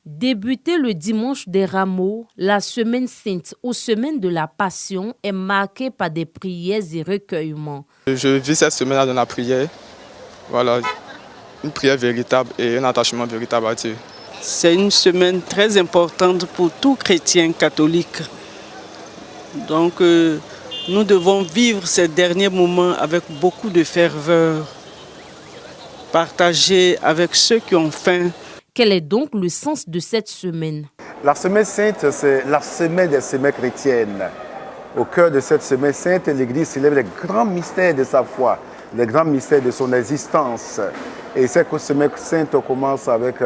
Débuter le dimanche des Rameaux, la semaine sainte ou semaine de la Passion est marquée par des prières et recueillements. Je vis cette semaine dans la prière, voilà, une prière véritable et un attachement véritable à Dieu. C'est une semaine très importante pour tout chrétien catholique. Donc nous devons vivre ces derniers moments avec beaucoup de ferveur, partager avec ceux qui ont faim. Quel est donc le sens de cette semaine? La semaine sainte, c'est la semaine des semaines chrétiennes. Au cœur de cette semaine sainte, l'Église célèbre les grands mystères de sa foi, les grands mystères de son existence. Et cette semaine sainte commence avec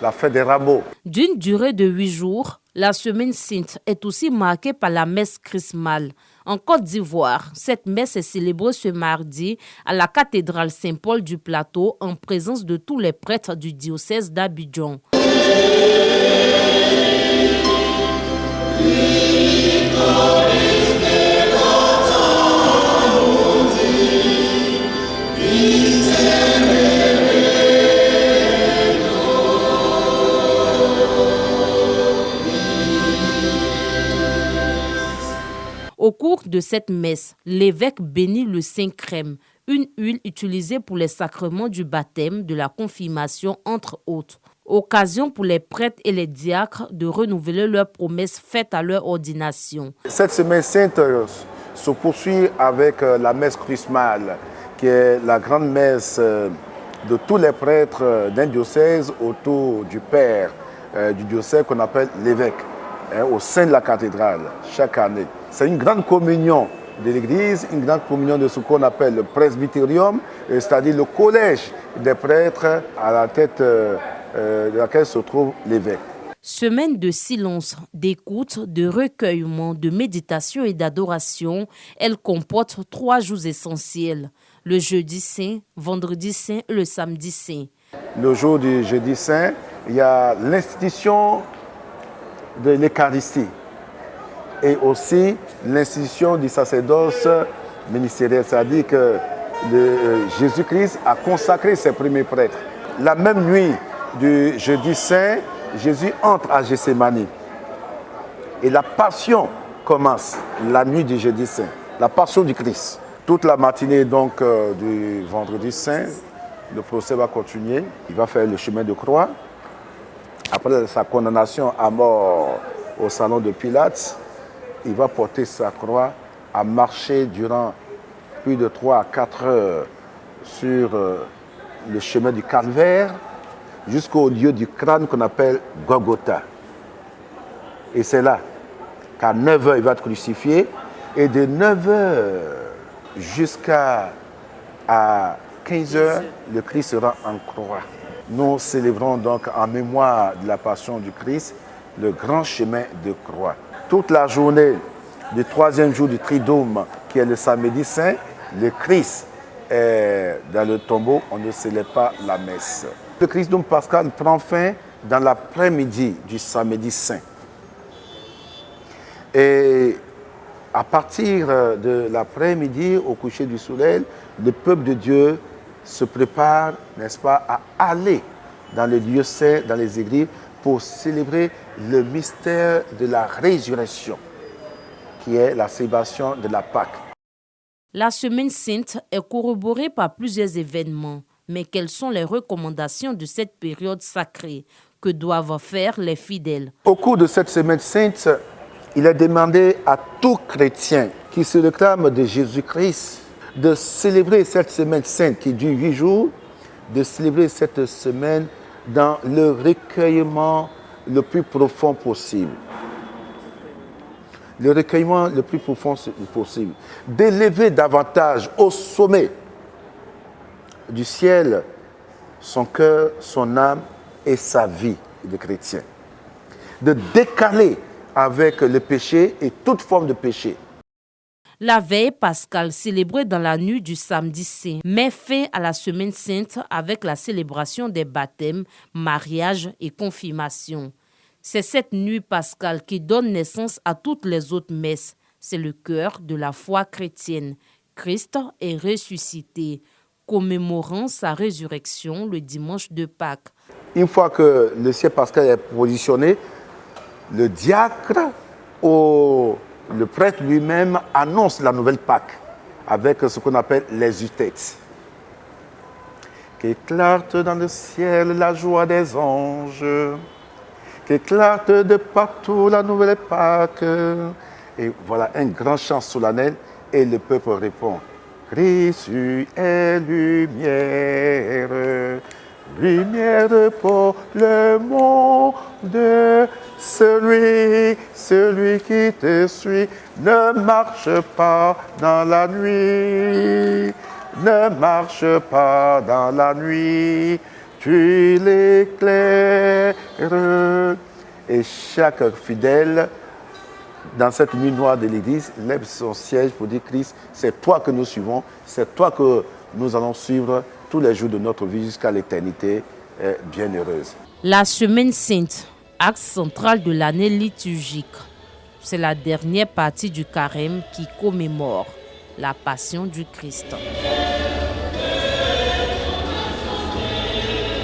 la fête des rameaux. D'une durée de 8 jours, la semaine sainte est aussi marquée par la messe chrismale. En Côte d'Ivoire, cette messe est célébrée ce mardi à la cathédrale Saint-Paul du Plateau en présence de tous les prêtres du diocèse d'Abidjan. Au cours de cette messe, l'évêque bénit le Saint-Crème, une huile utilisée pour les sacrements du baptême, de la confirmation, entre autres. Occasion pour les prêtres et les diacres de renouveler leurs promesses faites à leur ordination. Cette semaine sainte se poursuit avec la messe chrismale, qui est la grande messe de tous les prêtres d'un diocèse autour du père du diocèse qu'on appelle l'évêque, au sein de la cathédrale, chaque année. C'est une grande communion de l'Église, une grande communion de ce qu'on appelle le presbytérium, c'est-à-dire le collège des prêtres à la tête de laquelle se trouve l'évêque. Semaine de silence, d'écoute, de recueillement, de méditation et d'adoration, elle comporte 3 jours essentiels. Le jeudi saint, vendredi saint et le samedi saint. Le jour du jeudi saint, il y a l'institution de l'Eucharistie et aussi l'institution du sacerdoce ministériel, c'est-à-dire que Jésus-Christ a consacré ses premiers prêtres. La même nuit du jeudi saint, Jésus entre à Gethsémani et la passion commence la nuit du jeudi saint, la passion du Christ. Toute la matinée donc du vendredi saint, le procès va continuer, il va faire le chemin de croix. Après sa condamnation à mort au salon de Pilate, il va porter sa croix à marcher durant plus de 3 à 4 heures sur le chemin du Calvaire jusqu'au lieu du crâne qu'on appelle Golgotha. Et c'est là qu'à 9 heures, il va être crucifié. Et de 9 heures jusqu'à 15 heures, le Christ sera en croix. Nous célébrons donc en mémoire de la passion du Christ le grand chemin de croix. Toute la journée du 3e jour du Triduum, qui est le samedi saint, le Christ est dans le tombeau, on ne célèbre pas la messe. Le Triduum pascal prend fin dans l'après-midi du samedi saint. Et à partir de l'après-midi, au coucher du soleil, le peuple de Dieu se prépare, n'est-ce pas, à aller dans les lieux saints, dans les églises, pour célébrer le mystère de la résurrection, qui est la célébration de la Pâque. La semaine sainte est corroborée par plusieurs événements. Mais quelles sont les recommandations de cette période sacrée que doivent faire les fidèles? Au cours de cette semaine sainte, il est demandé à tout chrétien qui se réclame de Jésus-Christ de célébrer cette semaine sainte qui dure 8 jours, de célébrer cette semaine dans le recueillement le plus profond possible. Le recueillement le plus profond possible. D'élever davantage au sommet du ciel son cœur, son âme et sa vie de chrétien. De décaler avec le péché et toute forme de péché. La veille pascale célébrée dans la nuit du samedi saint met fin à la semaine sainte avec la célébration des baptêmes, mariages et confirmations. C'est cette nuit pascale qui donne naissance à toutes les autres messes. C'est le cœur de la foi chrétienne. Christ est ressuscité, commémorant sa résurrection le dimanche de Pâques. Une fois que le siège pascal est positionné, le diacre ou le prêtre lui-même annonce la nouvelle Pâque avec ce qu'on appelle les utètes. Qu'éclate dans le ciel la joie des anges, qu'éclate de partout la nouvelle Pâque. Et voilà un grand chant solennel et le peuple répond. Christ est lumière, lumière pour le monde. Celui qui te suit ne marche pas dans la nuit, ne marche pas dans la nuit, tu l'éclaires. Et chaque fidèle, dans cette nuit noire de l'Église, lève son siège pour dire Christ, c'est toi que nous suivons, c'est toi que nous allons suivre tous les jours de notre vie jusqu'à l'éternité bienheureuse. La Semaine Sainte, axe central de l'année liturgique. C'est la dernière partie du carême qui commémore la passion du Christ.